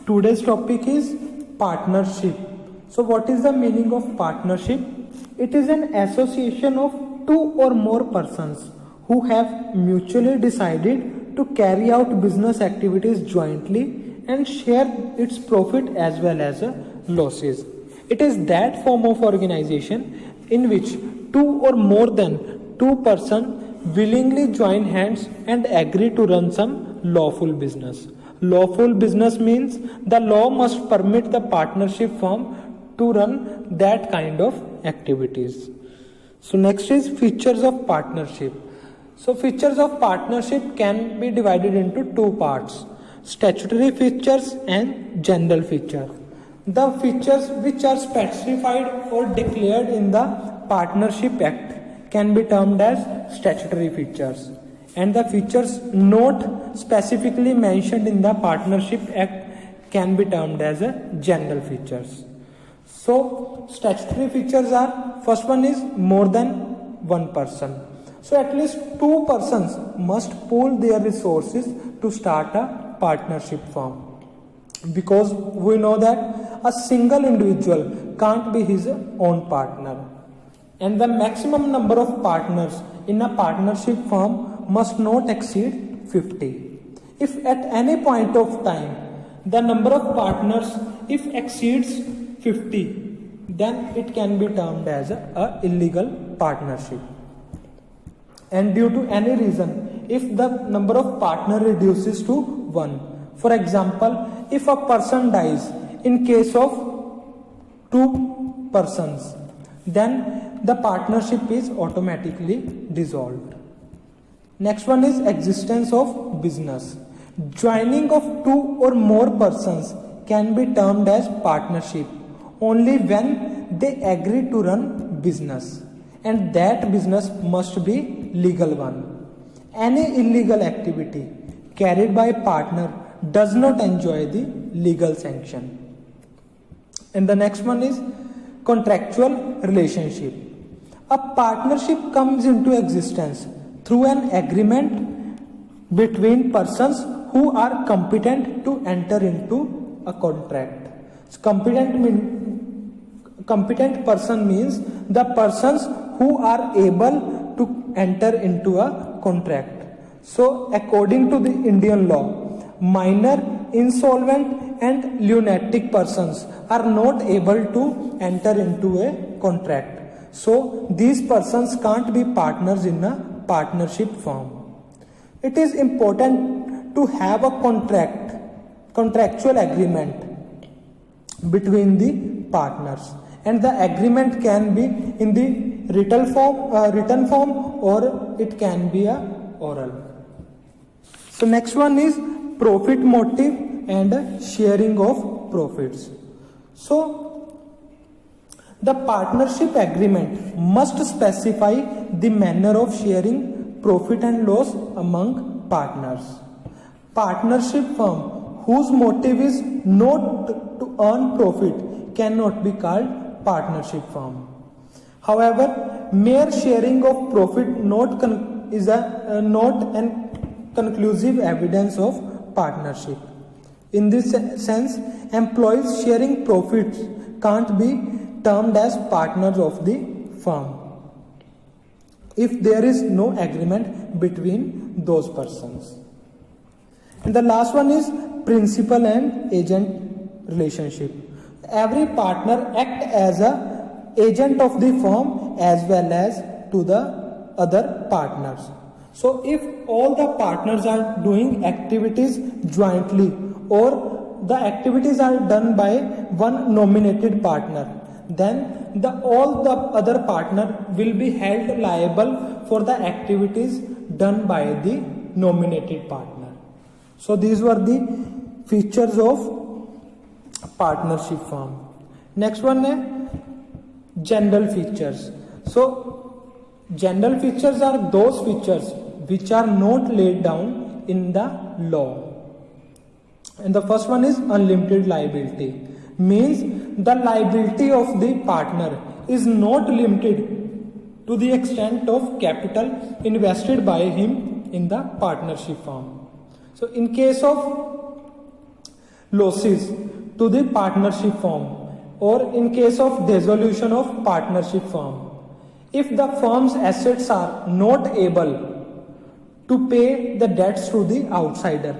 Today's topic is partnership. So what is the meaning of partnership? It is an association of two or more persons who have mutually decided to carry out business activities jointly and share its profit as well as losses. It is that form of organization in which two or more than two persons willingly join hands and agree to run some lawful business. Lawful business means the law must permit the partnership firm to run that kind of activities. So next is features of partnership. So features of partnership can be divided into two parts: statutory features and general feature. The features which are specified or declared in the Partnership Act can be termed as statutory features, and the features not specifically mentioned in the Partnership Act can be termed as general features. So statutory features are, first one is more than one person. So at least two persons must pool their resources to start a partnership firm, because we know that a single individual can't be his own partner, and the maximum number of partners in a partnership firm must not exceed 50. If at any point of time the number of partners if exceeds 50, then it can be termed as a illegal partnership. And due to any reason, if the number of partners reduces to 1, for example, if a person dies in case of 2 persons, then the partnership is automatically dissolved. Next one is existence of business. Joining of 2 or more persons can be termed as partnership only when they agree to run business, and that business must be legal one. Any illegal activity carried by a partner does not enjoy the legal sanction. And the next one is contractual relationship. A partnership comes into existence through an agreement between persons who are competent to enter into a contract. So competent person means the persons who are able to enter into a contract. So according to the Indian law, minor, insolvent and lunatic persons are not able to enter into a contract. So these persons can't be partners in a partnership firm. It is important to have a contractual agreement between the partners, and the agreement can be in the written form or it can be a oral. So next one is profit motive and sharing of profits. So the partnership agreement must specify the manner of sharing profit and loss among partners. Partnership firm whose motive is not to earn profit cannot be called partnership firm. However, mere sharing of profit is not an conclusive evidence of partnership. In this sense, employees sharing profits can't be termed as partners of the firm if there is no agreement between those persons. And the last one is principal and agent relationship. Every partner acts as an agent of the firm as well as to the other partners. So if all the partners are doing activities jointly, or the activities are done by one nominated partner, then all the other partner will be held liable for the activities done by the nominated partner. So these were the features of partnership firm. Next one is general features. So general features are those features which are not laid down in the law. And the first one is unlimited liability. Means the liability of the partner is not limited to the extent of capital invested by him in the partnership firm. So in case of losses to the partnership firm, or in case of dissolution of partnership firm, if the firm's assets are not able to pay the debts to the outsider,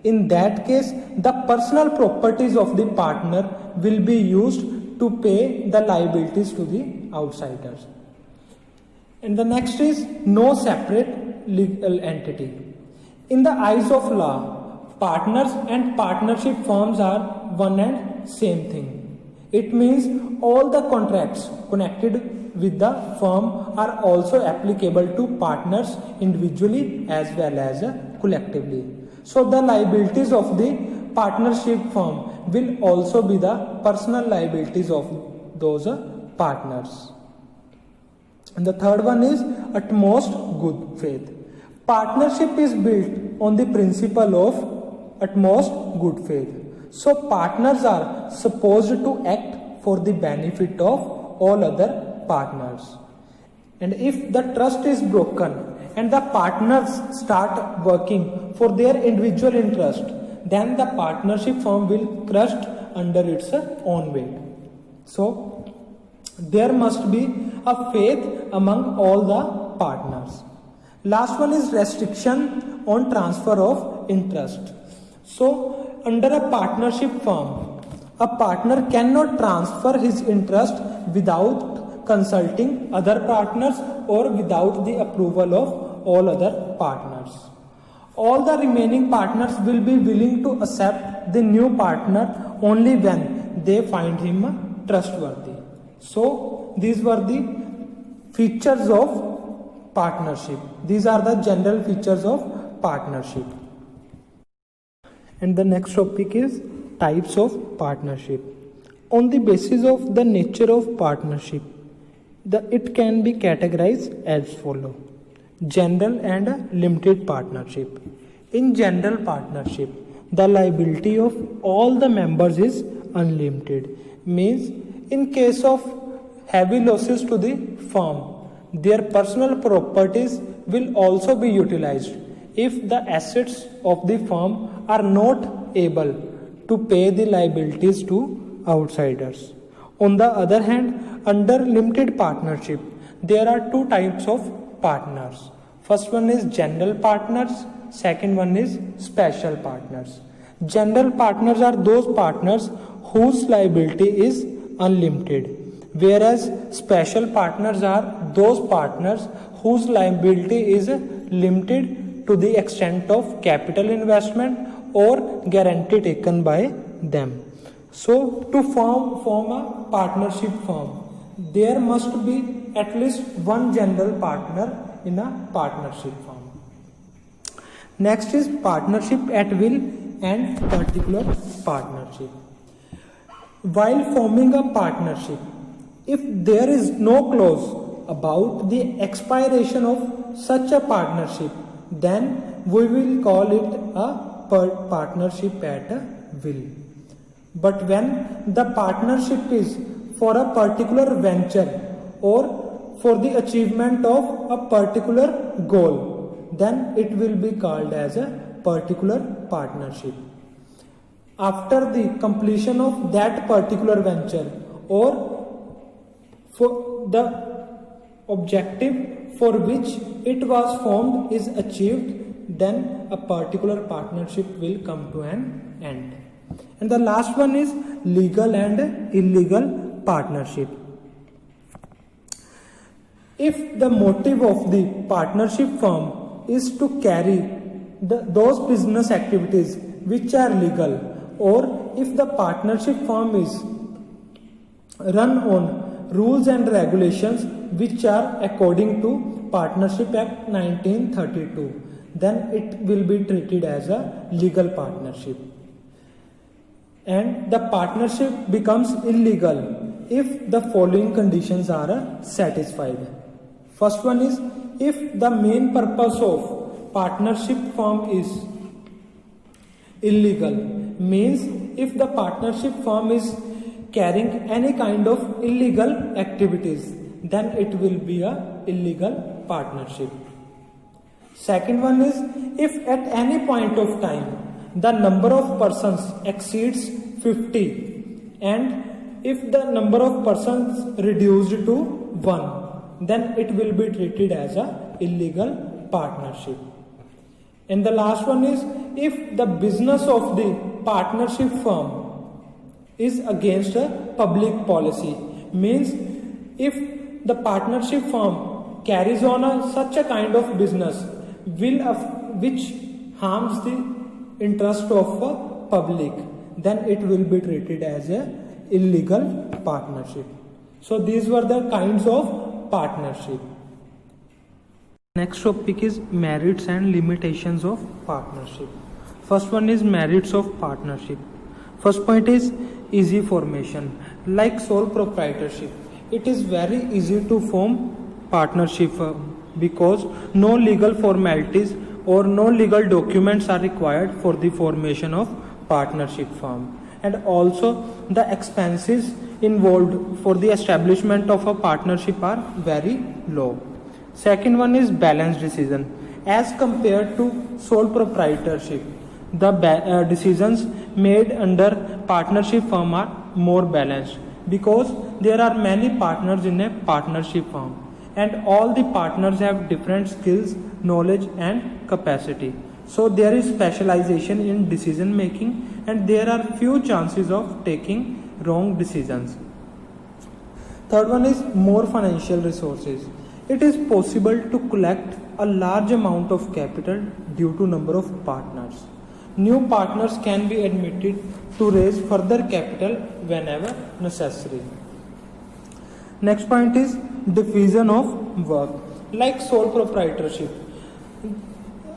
in that case the personal properties of the partner will be used to pay the liabilities to the outsiders. And the next is no separate legal entity. In the eyes of law, partners and partnership firms are one and same thing. It means all the contracts connected with the firm are also applicable to partners individually as well as collectively. So the liabilities of the partnership firm will also be the personal liabilities of those partners. And the third one is utmost good faith. Partnership is built on the principle of utmost good faith. So partners are supposed to act for the benefit of all other partners. And if the trust is broken and the partners start working for their individual interest, then the partnership firm will crush under its own weight. So there must be a faith among all the partners. Last one is restriction on transfer of interest. So under a partnership firm, a partner cannot transfer his interest without consulting other partners or without the approval of all other partners. All the remaining partners will be willing to accept the new partner only when they find him trustworthy. So these were the features of partnership. These are the general features of partnership. And the next topic is types of partnership. On the basis of the nature of partnership, it can be categorized as follows: general and limited partnership. In general partnership, the liability of all the members is unlimited. Means in case of heavy losses to the firm, their personal properties will also be utilized if the assets of the firm are not able to pay the liabilities to outsiders. On the other hand, under limited partnership, there are two types of partners. First one is general partners, second one is special partners. General partners are those partners whose liability is unlimited, whereas special partners are those partners whose liability is limited to the extent of capital investment or guarantee taken by them. So to form a partnership firm, there must be at least one general partner in a partnership firm. Next is partnership at will and particular partnership. While forming a partnership, if there is no clause about the expiration of such a partnership, then we will call it a partnership at will. But when the partnership is for a particular venture or for the achievement of a particular goal, then it will be called as a particular partnership. After the completion of that particular venture or for the objective for which it was formed is achieved, then a particular partnership will come to an end. And the last one is legal and illegal partnership. If the motive of the partnership firm is to carry those business activities which are legal, or if the partnership firm is run on rules and regulations which are according to Partnership Act 1932, then it will be treated as a legal partnership. And the partnership becomes illegal if the following conditions are satisfied. First one is if the main purpose of partnership firm is illegal, means if the partnership firm is carrying any kind of illegal activities, then it will be a illegal partnership. Second one is if at any point of time the number of persons exceeds 50 and if the number of persons reduced to 1, then it will be treated as a illegal partnership. And the last one is if the business of the partnership firm is against a public policy, means if the partnership firm carries on such a kind of business which harms the interest of public, then it will be treated as a illegal partnership. So these were the kinds of partnership. Next topic is merits and limitations of partnership. First one is merits of partnership. First point is easy formation. Like sole proprietorship, it is very easy to form partnership because no legal formalities or no legal documents are required for the formation of partnership firm, and also the expenses involved for the establishment of a partnership are very low. Second one is balanced decision. As compared to sole proprietorship, the decisions made under partnership firm are more balanced because there are many partners in a partnership firm and all the partners have different skills, knowledge and capacity. So there is specialization in decision making and there are few chances of taking wrong decisions. Third one is more financial resources. It is possible to collect a large amount of capital due to number of partners. New partners can be admitted to raise further capital whenever necessary. Next point is division of work. Like sole proprietorship,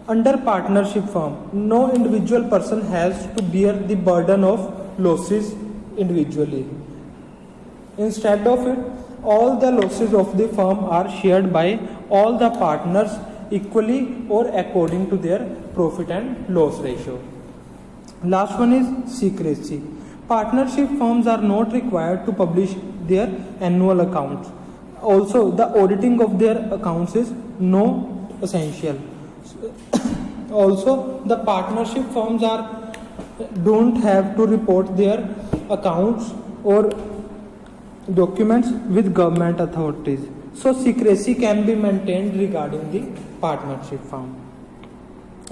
under partnership firm, no individual person has to bear the burden of losses individually. Instead of it, all the losses of the firm are shared by all the partners equally or according to their profit and loss ratio. Last one is secrecy. Partnership firms are not required to publish their annual accounts. Also, the auditing of their accounts is no essential. Also, the partnership firms don't have to report their accounts or documents with government authorities. So secrecy can be maintained regarding the partnership firm.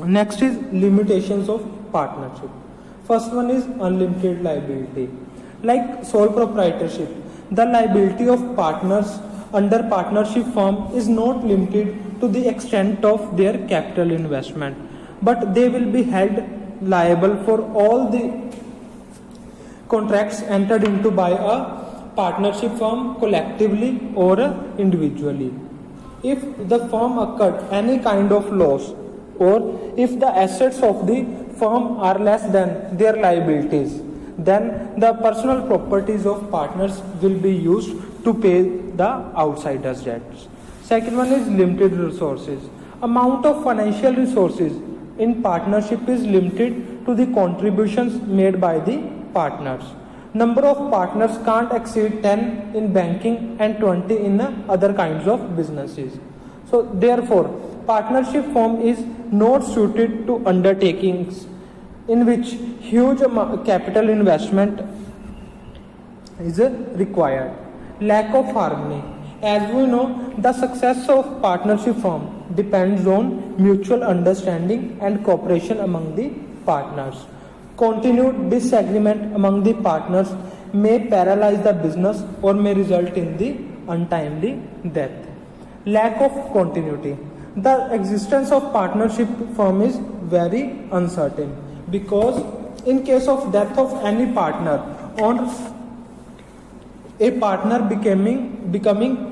Next is limitations of partnership. First one is unlimited liability. Like sole proprietorship, the liability of partners under partnership firm is not limited to the extent of their capital investment, but they will be held liable for all the contracts entered into by a partnership firm collectively or individually. If the firm occurred any kind of loss or if the assets of the firm are less than their liabilities, then the personal properties of partners will be used to pay the outsiders' debts. Second one is limited resources. Amount of financial resources in partnership is limited to the contributions made by the partners. Number of partners can't exceed 10 in banking and 20 in other kinds of businesses. So therefore, partnership firm is not suited to undertakings in which huge capital investment is required. Lack of harmony. As we know, the success of partnership firm depends on mutual understanding and cooperation among the partners. Continued disagreement among the partners may paralyze the business or may result in the untimely death. Lack of continuity. The existence of partnership firm is very uncertain because in case of death of any partner or a partner becoming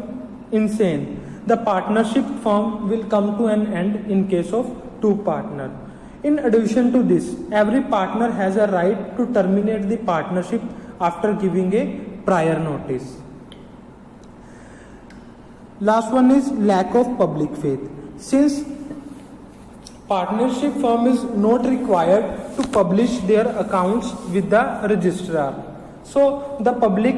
insane, the partnership firm will come to an end in case of two partners. In addition to this, every partner has a right to terminate the partnership after giving a prior notice. Last one is lack of public faith. Since partnership firm is not required to publish their accounts with the registrar, so the public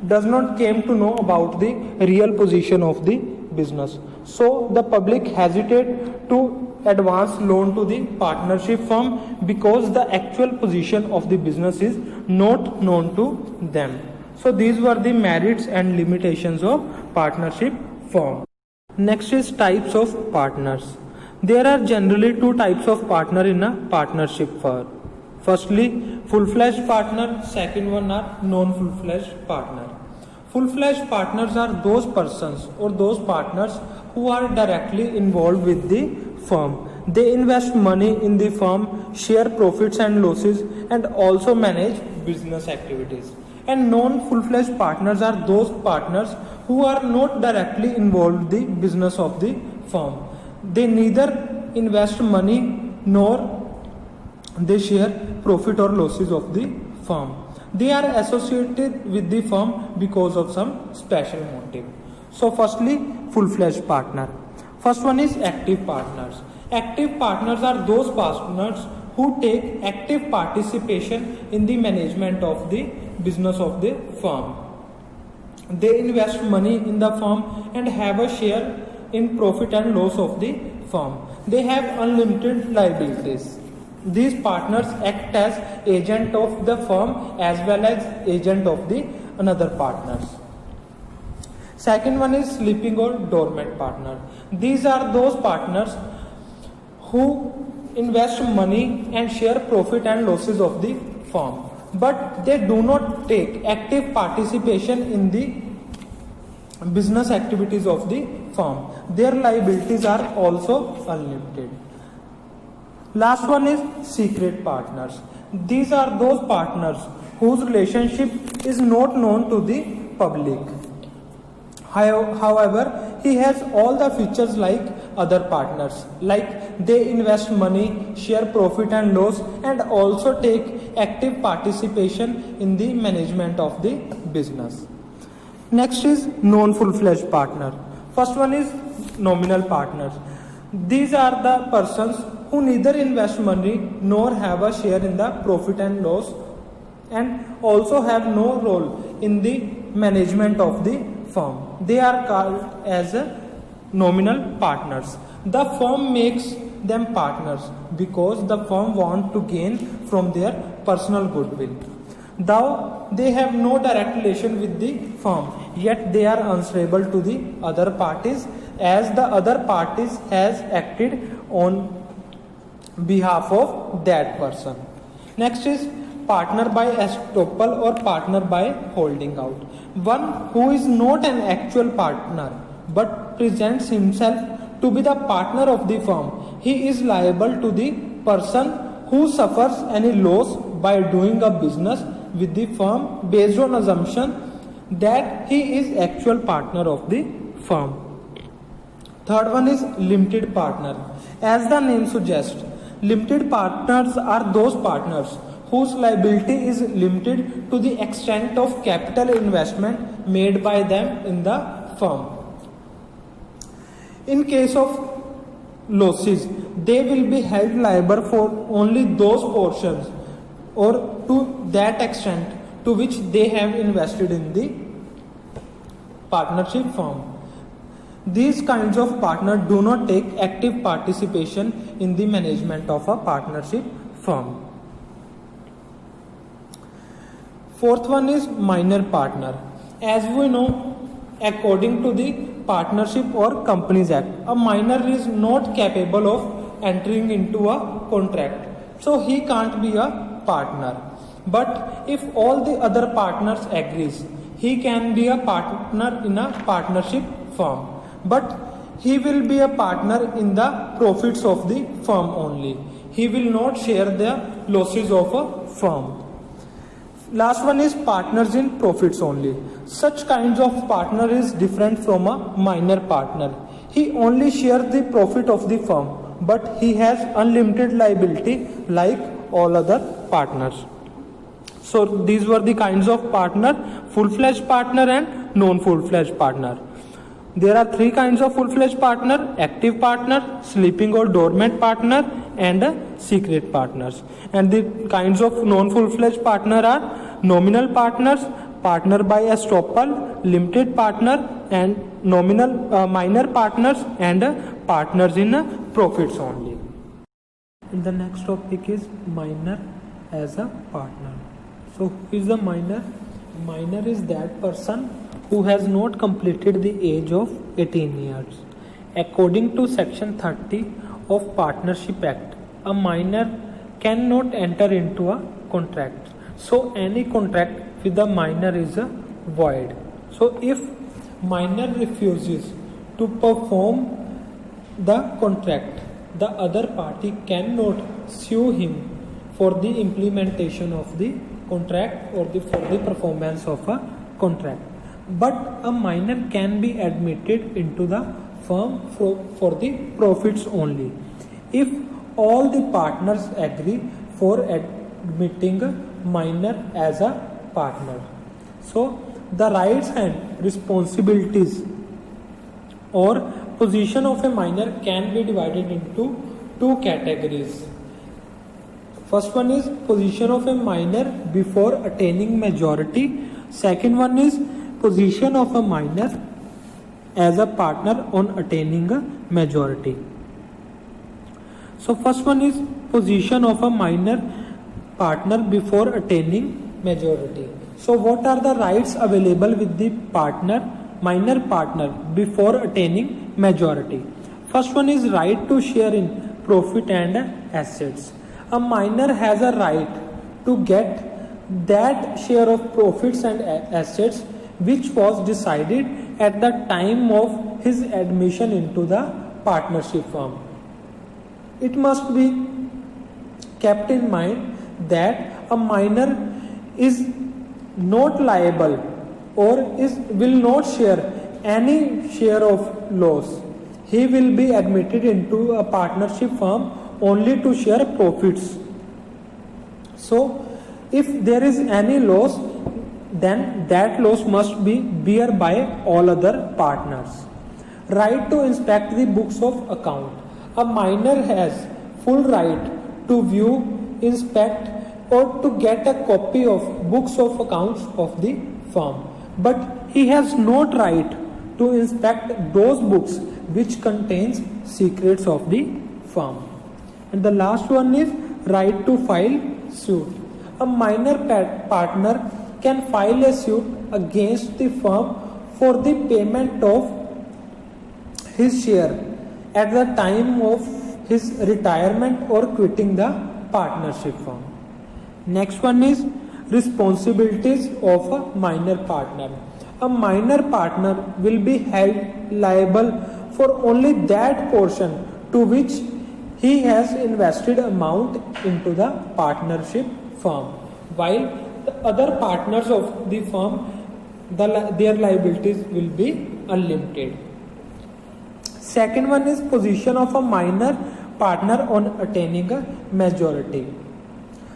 does not came to know about the real position of the business. So the public hesitate to advance loan to the partnership firm because the actual position of the business is not known to them. So these were the merits and limitations of partnership firm. Next is types of partners. There are generally two types of partner in a partnership firm. Firstly, full-fledged partner. Second one are non-full-fledged partner. Full-fledged partners are those persons or those partners who are directly involved with the firm. They invest money in the firm, share profits and losses, and also manage business activities. And non-full-fledged partners are those partners who are not directly involved in the business of the firm. They neither invest money nor they share profit or losses of the firm. They are associated with the firm because of some special motive. So firstly, full-fledged partner. First one is active partners. Active partners are those partners who take active participation in the management of the business of the firm. They invest money in the firm and have a share in profit and loss of the firm. They have unlimited liabilities. These partners act as agent of the firm as well as agent of the another partners. Second one is sleeping or dormant partner. These are those partners who invest money and share profit and losses of the firm, but they do not take active participation in the business activities of the firm. Their liabilities are also unlimited. Last one is secret partners. These are those partners whose relationship is not known to the public. However, he has all the features like other partners, like they invest money, share profit and loss, and also take active participation in the management of the business. Next is non-full-fledged partner. First one is nominal partners. These are the persons who neither invest money nor have a share in the profit and loss, and also have no role in the management of the firm. They are called as nominal partners. The firm makes them partners because the firm wants to gain from their personal goodwill. Though they have no direct relation with the firm, yet they are answerable to the other parties as the other parties has acted on behalf of that person. Next is partner by estoppel or partner by holding out. One who is not an actual partner but presents himself to be the partner of the firm. He is liable to the person who suffers any loss by doing a business with the firm based on assumption that he is actual partner of the firm. Third one is limited partner. As the name suggests, limited partners are those partners whose liability is limited to the extent of capital investment made by them in the firm. In case of losses, they will be held liable for only those portions or to that extent to which they have invested in the partnership firm. These kinds of partners do not take active participation in the management of a partnership firm. Fourth one is minor partner. As we know, according to the Partnership or Companies Act, a minor is not capable of entering into a contract, so he can't be a partner. But if all the other partners agrees, he can be a partner in a partnership firm. But he will be a partner in the profits of the firm only. He will not share the losses of a firm. Last one is partners in profits only. Such kinds of partner is different from a minor partner. He only shares the profit of the firm, but he has unlimited liability like all other partners. So these were the kinds of partner: full-fledged partner and non-full-fledged partner. There are three kinds of full-fledged partner: active partner, sleeping or dormant partner, and secret partners. And the kinds of non-full-fledged partner are nominal partners, partner by estoppel, limited partner, and nominal minor partners, and partners in profits only. And the next topic is minor as a partner. So who is the minor? Minor is that person who has not completed the age of 18 years. According to section 30 of Partnership Act, a minor cannot enter into a contract. So any contract with a minor is a void. So if minor refuses to perform the contract, the other party cannot sue him for the implementation of the contract or for the performance of a contract. But a minor can be admitted into the firm for the profits only if all the partners agree for admitting a minor as a partner. So the rights and responsibilities or position of a minor can be divided into two categories. First one is position of a minor before attaining majority. Second one is position of a minor as a partner on attaining a majority. So first one is position of a minor partner before attaining majority. So what are the rights available with the minor partner before attaining majority? First one is right to share in profit and assets. A minor has a right to get that share of profits and assets which was decided at the time of his admission into the partnership firm. It must be kept in mind that a minor is not liable or will not share any share of loss. He will be admitted into a partnership firm only to share profits. So if there is any loss, then that loss must be bear by all other partners. Right to inspect the books of account. A minor has full right to view, inspect or to get a copy of books of accounts of the firm. But he has no right to inspect those books which contains secrets of the firm. And the last one is right to file suit. A minor partner can file a suit against the firm for the payment of his share at the time of his retirement or quitting the partnership firm. Next one is responsibilities of a minor partner. A minor partner will be held liable for only that portion to which he has invested amount into the partnership firm, while the other partners of the firm, their liabilities will be unlimited. Second one is position of a minor partner on attaining a majority.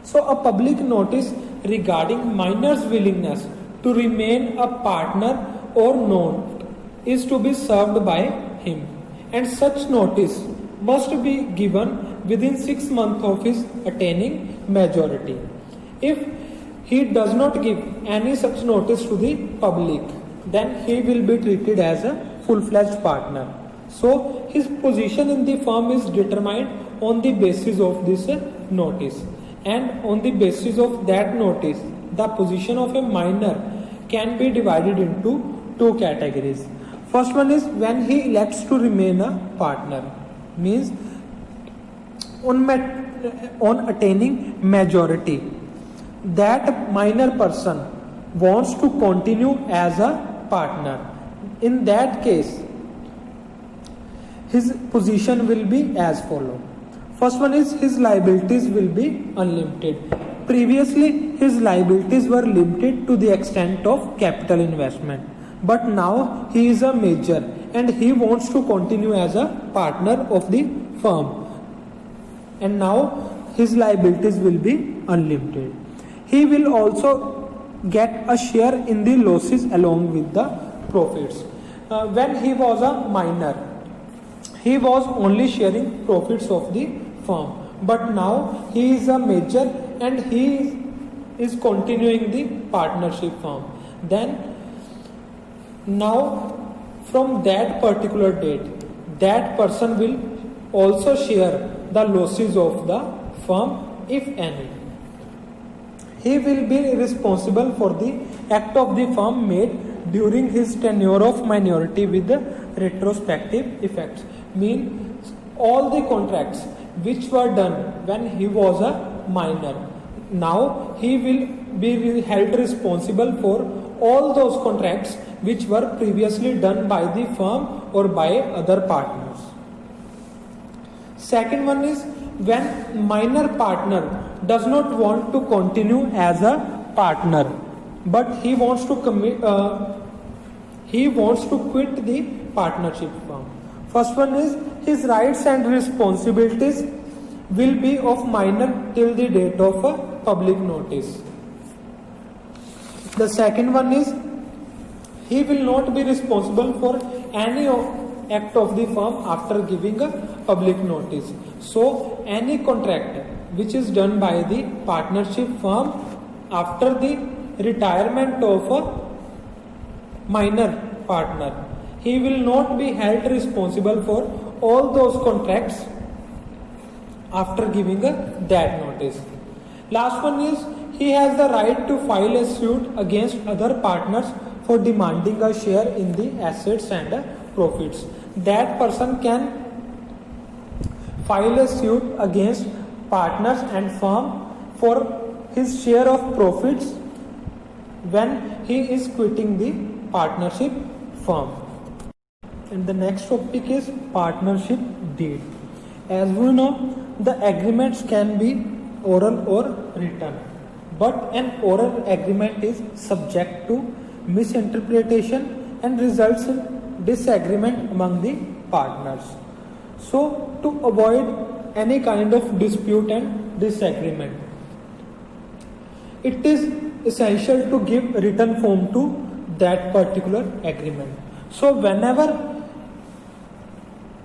So a public notice regarding minor's willingness to remain a partner or not is to be served by him, and such notice must be given within 6 months of his attaining majority. If he does not give any such notice to the public, then he will be treated as a full-fledged partner. So his position in the firm is determined on the basis of this notice, and on the basis of that notice, the position of a minor can be divided into two categories. First one is when he elects to remain a partner, means on attaining majority, that minor person wants to continue as a partner. In that case, his position will be as follows. First one is his liabilities will be unlimited. Previously, his liabilities were limited to the extent of capital investment. But now he is a major and he wants to continue as a partner of the firm. And now his liabilities will be unlimited. He will also get a share in the losses along with the profits. When he was a minor, he was only sharing profits of the firm. But now he is a major and he is continuing the partnership firm. Then now from that particular date, that person will also share the losses of the firm, if any. He will be responsible for the act of the firm made during his tenure of minority with the retrospective effects. Means all the contracts which were done when he was a minor, now he will be held responsible for all those contracts which were previously done by the firm or by other partners. Second one is when minor partner does not want to continue as a partner, but he wants to quit the partnership firm. First one is his rights and responsibilities will be of minor till the date of a public notice. The second one is he will not be responsible for any act of the firm after giving a public notice. So any contract which is done by the partnership firm after the retirement of a minor partner, he will not be held responsible for all those contracts after giving that notice. Last one is he has the right to file a suit against other partners for demanding a share in the assets and profits. That person can file a suit against partners and firm for his share of profits when he is quitting the partnership firm. And the next topic is partnership deed. As we know, the agreements can be oral or written, but an oral agreement is subject to misinterpretation and results in disagreement among the partners. So to avoid any kind of dispute and disagreement, it is essential to give written form to that particular agreement. So whenever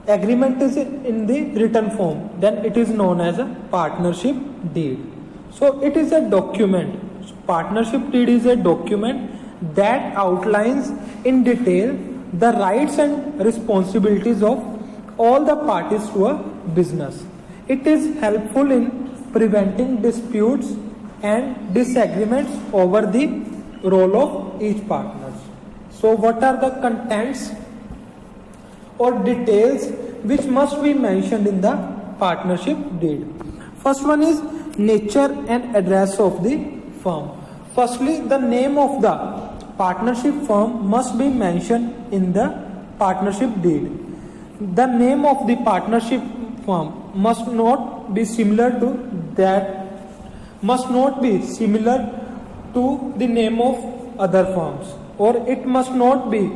agreement is in the written form, then it is known as a partnership deed. So it is a document. Partnership deed is a document that outlines in detail the rights and responsibilities of all the parties to a business. It is helpful in preventing disputes and disagreements over the role of each partner. So what are the contents or details which must be mentioned in the partnership deed? First one is nature and address of the firm. Firstly, the name of the partnership firm must be mentioned in the partnership deed. The name of the partnership firm must not be similar to the name of other firms, or it must not be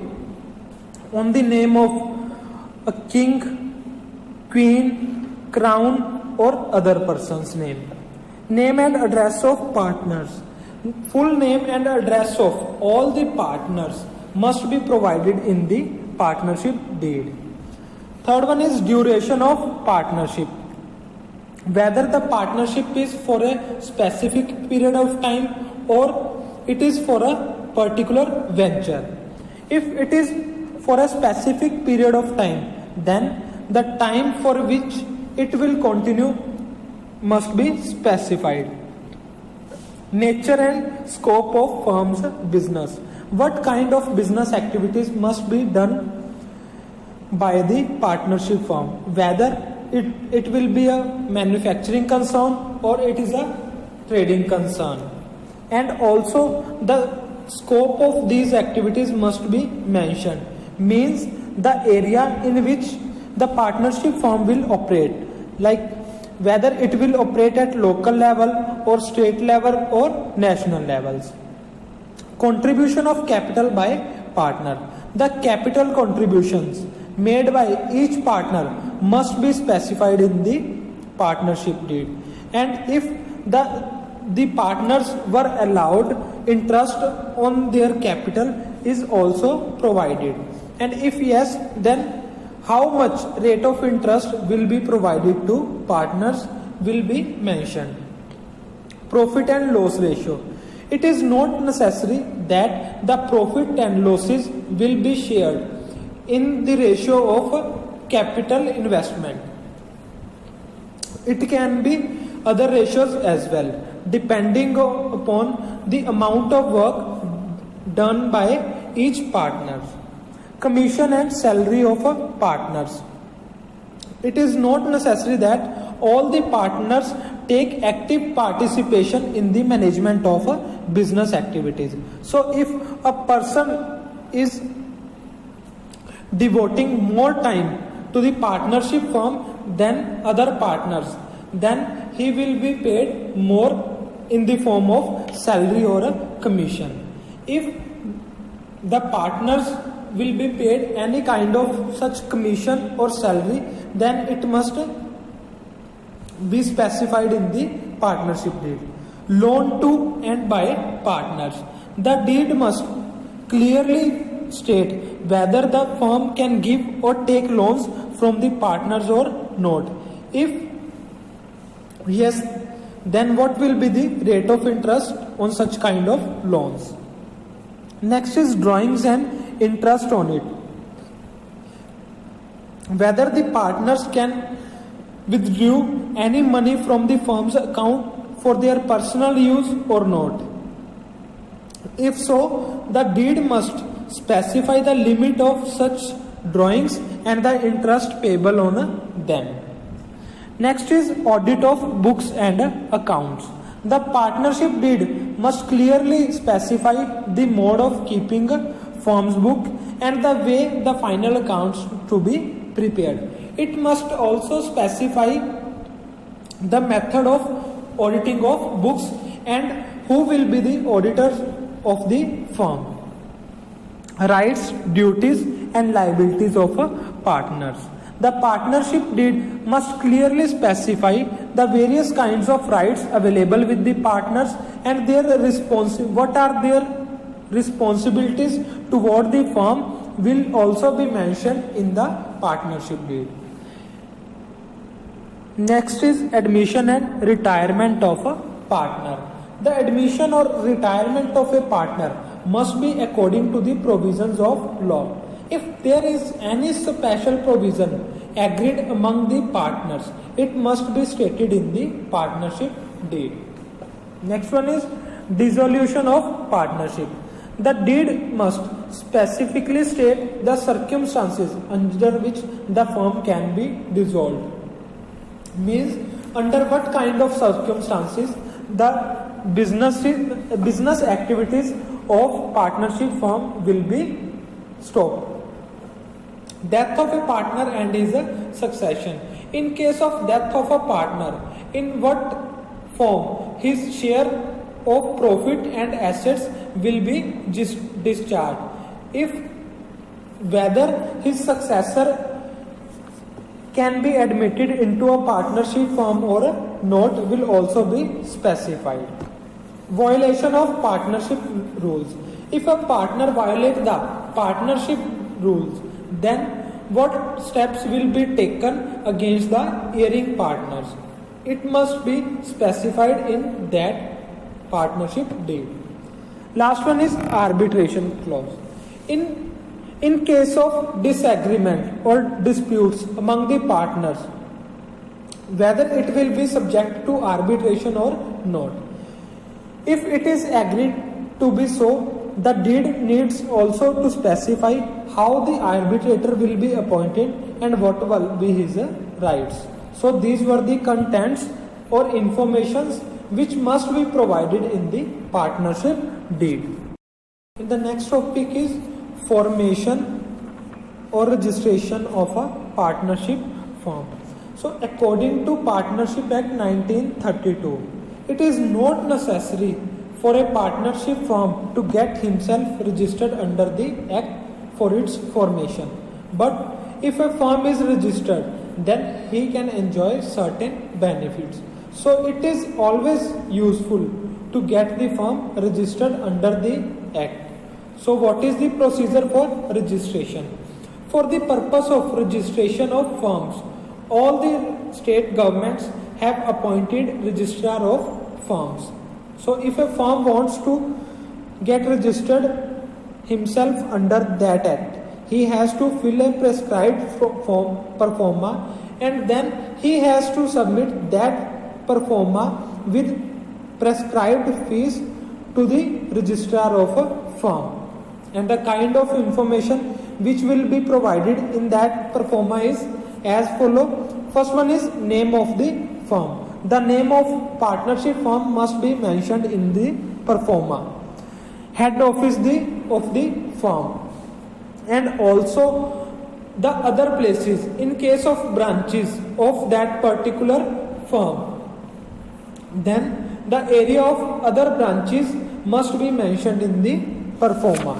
on the name of a king, queen, crown or other person's name. Name and address of partners. Full name and address of all the partners must be provided in the partnership deed. Third one is duration of partnership. Whether the partnership is for a specific period of time or it is for a particular venture. If it is for a specific period of time, then the time for which it will continue must be specified. Nature and scope of firm's business. What kind of business activities must be done by the partnership firm? Whether it will be a manufacturing concern or it is a trading concern. And also the scope of these activities must be mentioned. Means the area in which the partnership firm will operate, like whether it will operate at local level or state level or national levels. Contribution of capital by partner. The capital contributions made by each partner must be specified in the partnership deed. And if the partners were allowed interest on their capital is also provided. And if yes, then how much rate of interest will be provided to partners will be mentioned. Profit and loss ratio. It is not necessary that the profit and losses will be shared in the ratio of capital investment. It can be other ratios as well, depending upon the amount of work done by each partner. Commission and salary of partners. It is not necessary that all the partners take active participation in the management of business activities. So if a person is devoting more time to the partnership firm than other partners, then he will be paid more in the form of salary or a commission. If the partners will be paid any kind of such commission or salary, then it must be specified in the partnership deed. Loan to and by partners. The deed must clearly state whether the firm can give or take loans from the partners or not. If yes, then what will be the rate of interest on such kind of loans? Next is drawings and interest on it. Whether the partners can withdraw any money from the firm's account for their personal use or not. If so, the deed must specify the limit of such drawings and the interest payable on them. Next is audit of books and accounts. The partnership deed must clearly specify the mode of keeping firm's book and the way the final accounts to be prepared. It must also specify the method of auditing of books and who will be the auditors of the firm. Rights, duties and liabilities of partners. The partnership deed must clearly specify the various kinds of rights available with the partners and their what are their responsibilities toward the firm will also be mentioned in the partnership deed. Next is admission and retirement of a partner. The admission or retirement of a partner must be according to the provisions of law. If there is any special provision agreed among the partners, it must be stated in the partnership deed. Next one is dissolution of partnership. The deed must specifically state the circumstances under which the firm can be dissolved. Means under what kind of circumstances the business activities of partnership firm will be stopped. Death of a partner and his succession. In case of death of a partner, in what form his share of profit and assets will be discharged. If whether his successor can be admitted into a partnership firm or not will also be specified. Violation of partnership rules. If a partner violates the partnership rules, then what steps will be taken against the erring partners? It must be specified in that partnership deed. Last one is arbitration clause. In case of disagreement or disputes among the partners, whether it will be subject to arbitration or not. If it is agreed to be so, the deed needs also to specify how the arbitrator will be appointed and what will be his rights. So these were the contents or informations which must be provided in the partnership deed. The next topic is formation or registration of a partnership firm. So according to Partnership Act 1932, it is not necessary for a partnership firm to get himself registered under the Act for its formation. But if a firm is registered, then he can enjoy certain benefits. So it is always useful to get the firm registered under the Act. So what is the procedure for registration? For the purpose of registration of firms, all the state governments have appointed registrar of firms. So if a firm wants to get registered himself under that act, he has to fill a prescribed form per forma and then he has to submit that pro forma with prescribed fees to the registrar of a firm. And the kind of information which will be provided in that pro forma is as follow. First one is name of the firm. The name of partnership firm must be mentioned in the pro forma. Head office of the firm, and also the other places in case of branches of that particular firm. Then the area of other branches must be mentioned in the pro forma.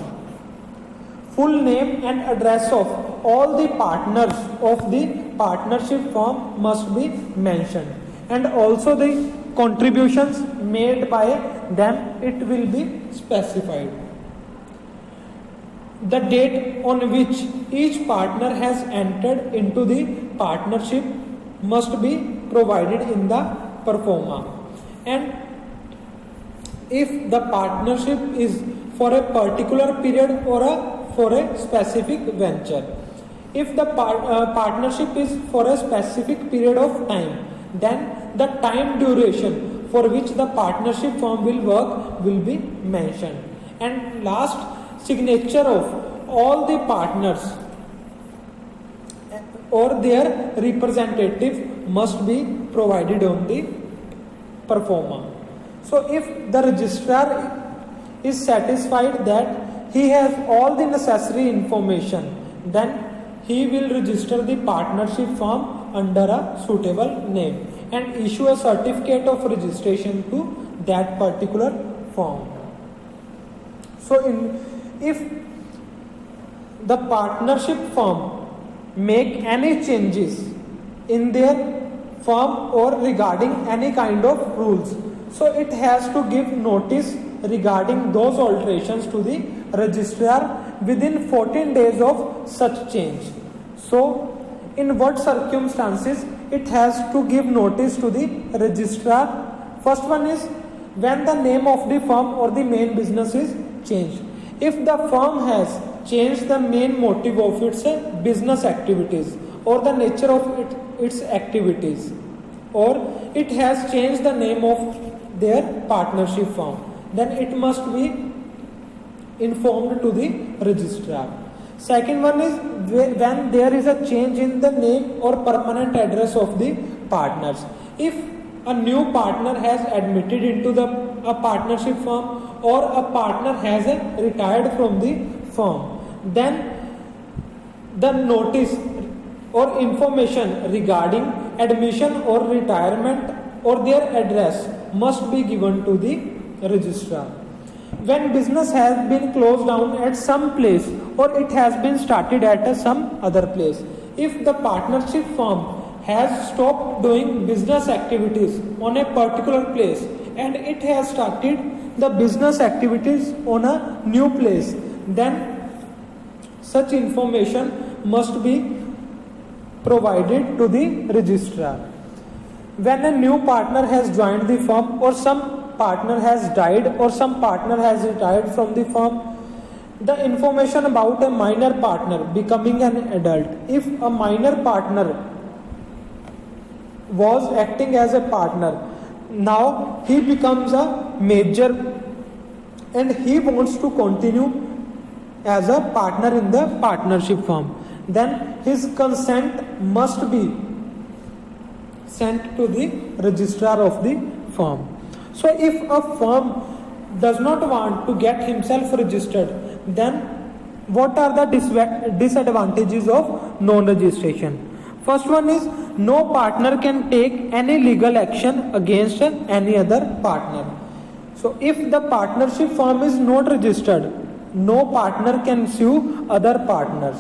Full name and address of all the partners of the partnership firm must be mentioned, and also the contributions made by them, it will be specified. The date on which each partner has entered into the partnership must be provided in the pro forma. And if the partnership is for a particular period or for a specific venture. If the partnership is for a specific period of time, then the time duration for which the partnership firm will work will be mentioned. And last, signature of all the partners or their representative must be provided on the pro forma. So if the registrar is satisfied that he has all the necessary information, then he will register the partnership firm under a suitable name and issue a certificate of registration to that particular firm. So if the partnership firm make any changes in their firm or regarding any kind of rules, so it has to give notice regarding those alterations to the registrar within 14 days of such change. So in what circumstances it has to give notice to the registrar? First one is when the name of the firm or the main business is changed. If the firm has changed the main motive of its business activities or the nature of its activities, or it has changed the name of their partnership firm, then it must be informed to the registrar. Second one is when there is a change in the name or permanent address of the partners. If a new partner has admitted into a partnership firm or a partner has retired from the firm, then the notice or information regarding admission or retirement or their address must be given to the registrar. When business has been closed down at some place or it has been started at some other place, if the partnership firm has stopped doing business activities on a particular place and it has started the business activities on a new place, then such information must be provided to the registrar. When a new partner has joined the firm or some partner has died or some partner has retired from the firm, the information about a minor partner becoming an adult. If a minor partner was acting as a partner, now he becomes a major and he wants to continue as a partner in the partnership firm, then his consent must be sent to the registrar of the firm. So if a firm does not want to get himself registered, then what are the disadvantages of non-registration? First one is no partner can take any legal action against any other partner. So if the partnership firm is not registered, no partner can sue other partners.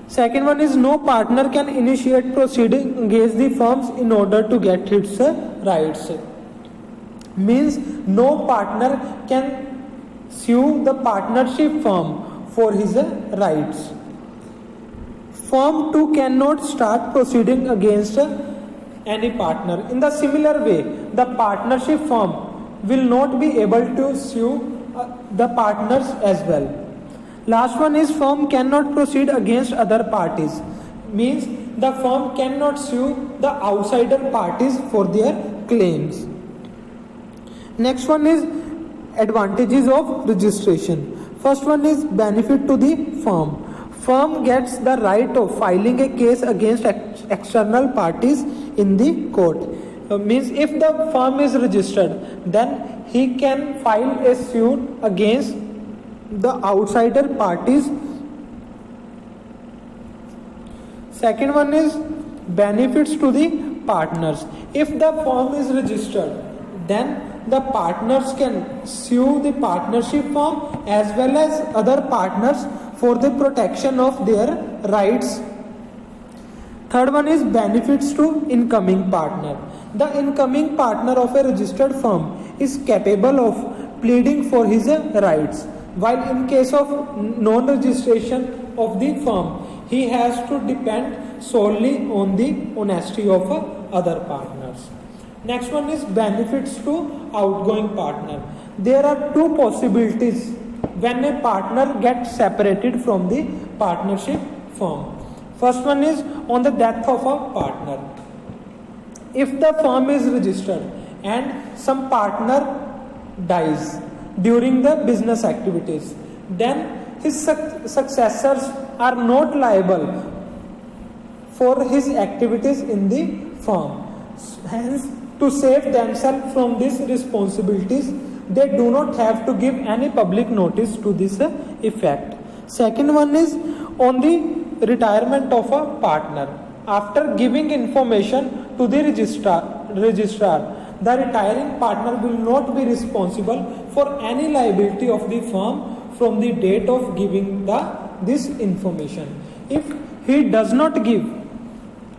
Second one is no partner can initiate proceeding against the firms in order to get its rights. Means no partner can sue the partnership firm for his rights. Firm too cannot start proceeding against any partner. In the similar way, the partnership firm will not be able to sue the partners as well. Last one is firm cannot proceed against other parties. Means the firm cannot sue the outsider parties for their claims. Next one is advantages of registration. First one is benefit to the firm. Firm gets the right of filing a case against external parties in the court. Means if the firm is registered, then he can file a suit against the outsider parties. Second one is benefits to the partners. If the firm is registered, then the partners can sue the partnership firm as well as other partners for the protection of their rights. Third one is benefits to incoming partner. The incoming partner of a registered firm is capable of pleading for his rights, while in case of non-registration of the firm, he has to depend solely on the honesty of other partners. Next one is benefits to outgoing partner. There are two possibilities when a partner gets separated from the partnership firm. First one is on the death of a partner. If the firm is registered and some partner dies during the business activities, then his successors are not liable for his activities in the firm. Hence, to save themselves from these responsibilities, they do not have to give any public notice to this effect. Second one is on the retirement of a partner. After giving information to the registrar, the retiring partner will not be responsible for any liability of the firm from the date of giving this information. If he does not give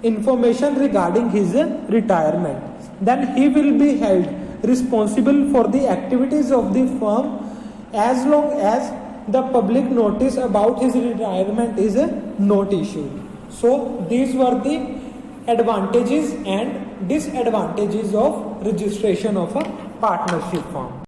information regarding his retirement, then he will be held responsible for the activities of the firm as long as the public notice about his retirement is not issued. So these were the advantages and disadvantages of registration of a partnership firm.